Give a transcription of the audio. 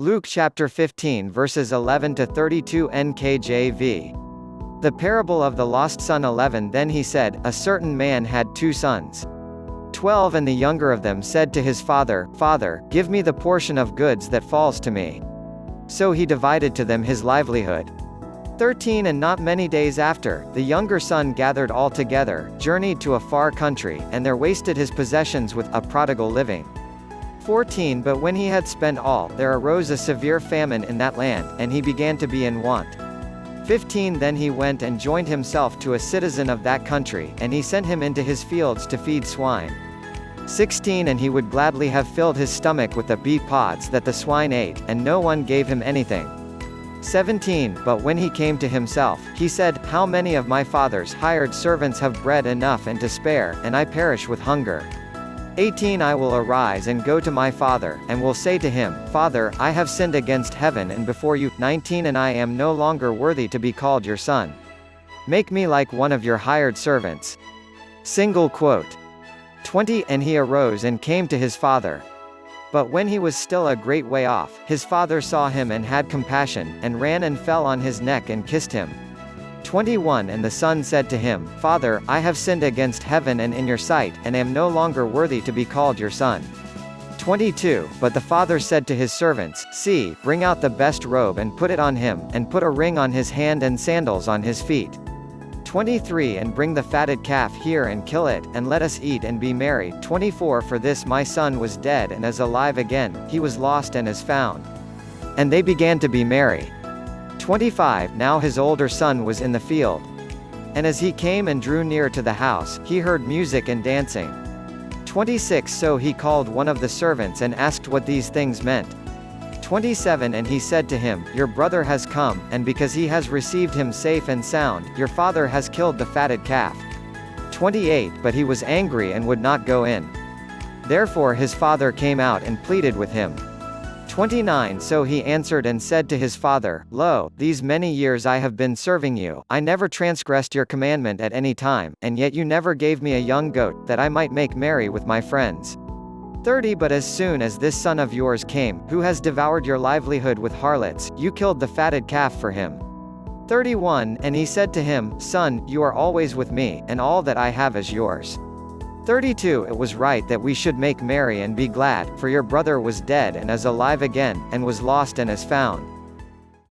Luke chapter 15 verses 11 to 32 NKJV. The parable of the lost son. 11 Then he said, a certain man had 2 sons. 12 And the younger of them said to his father, Father, give me the portion of goods that falls to me. So he divided to them his livelihood. 13 And not many days after, the younger son gathered all together, journeyed to a far country, and there wasted his possessions with a prodigal living. 14 But when he had spent all, there arose a severe famine in that land, and he began to be in want. 15 Then he went and joined himself to a citizen of that country, and he sent him into his fields to feed swine. 16 And he would gladly have filled his stomach with the beet pods that the swine ate, and no one gave him anything. 17 But when he came to himself, he said, How many of my father's hired servants have bread enough and to spare, and I perish with hunger? 18 I will arise and go to my father, and will say to him, Father, I have sinned against heaven and before you. 19 And I am no longer worthy to be called your son. Make me like one of your hired servants. 20 And he arose and came to his father. But when he was still a great way off, his father saw him and had compassion, and ran and fell on his neck and kissed him. 21 And the son said to him, Father, I have sinned against heaven and in your sight, and am no longer worthy to be called your son. 22 But the father said to his servants, See, bring out the best robe and put it on him, and put a ring on his hand and sandals on his feet. 23 And bring the fatted calf here and kill it, and let us eat and be merry. 24 For this my son was dead and is alive again, he was lost and is found. And they began to be merry. 25 Now his older son was in the field. And as he came and drew near to the house, he heard music and dancing. 26 So he called one of the servants and asked what these things meant. 27 And he said to him, Your brother has come, and because he has received him safe and sound, your father has killed the fatted calf. 28 But he was angry and would not go in. Therefore his father came out and pleaded with him. 29 So he answered and said to his father, Lo, these many years I have been serving you, I never transgressed your commandment at any time, and yet you never gave me a young goat, that I might make merry with my friends. 30 But as soon as this son of yours came, who has devoured your livelihood with harlots, you killed the fatted calf for him. 31 And he said to him, Son, you are always with me, and all that I have is yours. 32 It was right that we should make merry and be glad, for your brother was dead and is alive again, and was lost and is found.